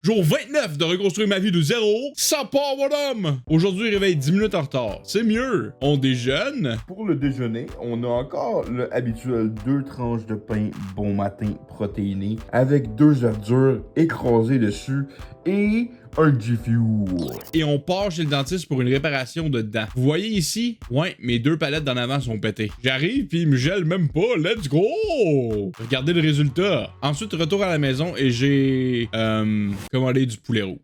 Jour 29 de reconstruire ma vie de zéro. Ça part, bonhomme! Aujourd'hui, réveil 10 minutes en retard. C'est mieux. On déjeune. Pour le déjeuner, on a encore le habituel 2 tranches de pain bon matin protéiné avec 2 œufs durs écrasés dessus et un Jiffy. Et on part chez le dentiste pour une réparation de dents. Vous voyez ici? Ouais, mes 2 palettes d'en avant sont pétées. J'arrive puis il me gèle même pas. Let's go! Regardez le résultat. Ensuite, retour à la maison et j'ai commandé du poulet rouge.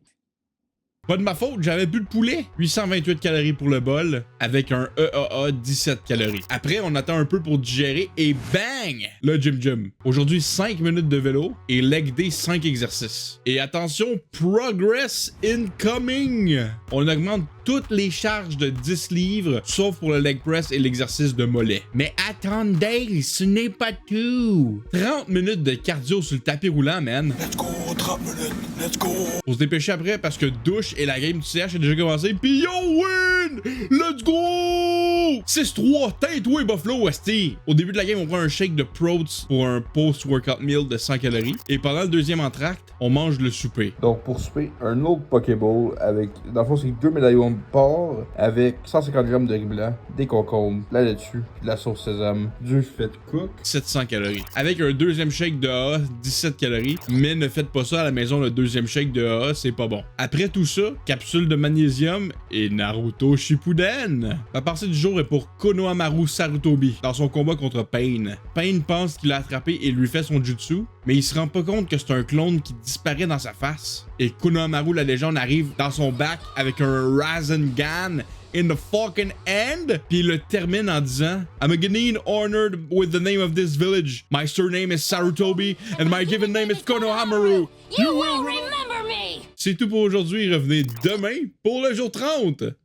Pas de ma faute, j'avais plus de poulet. 828 calories pour le bol, avec un EAA 17 calories. Après, on attend un peu pour digérer et bang! Le gym. Aujourd'hui, 5 minutes de vélo et leg day 5 exercices. Et attention, progress incoming! On augmente toutes les charges de 10 livres, sauf pour le leg press et l'exercice de mollet. Mais attendez, ce n'est pas tout! 30 minutes de cardio sur le tapis roulant, man. Let's go, 30 minutes, let's go! Faut se dépêcher après parce que douche et la game du CH a déjà commencé. Pis yo win! Let's go! 6-3, teinte-toi Buffalo, esti! Au début de la game, on prend un shake de Protein pour un post-workout meal de 100 calories. Et pendant le deuxième entracte, on mange le souper. Donc pour souper, un autre Pokéball avec, dans le fond, c'est 2 médaillons de porc avec 150 grammes de riz blanc, des concombres, la laitue, de la sauce sésame, du fait cook. 700 calories. Avec un deuxième shake de AA, 17 calories. Mais ne faites pas ça à la maison, le deuxième shake de AA, c'est pas bon. Après tout ça, capsule de magnésium et Naruto Shippuden. La partie du jour est pour Konohamaru Sarutobi dans son combat contre Pain. Pain pense qu'il a attrapé et lui fait son jutsu, mais il se rend pas compte que c'est un clone qui disparaît dans sa face. Et Konohamaru la légende arrive dans son bac avec un Rasengan in the fucking end, puis il le termine en disant I'm a Genin honored with the name of this village. My surname is Sarutobi and my given name is Konohamaru. You will remember me! C'est tout pour aujourd'hui, revenez demain pour le jour 30.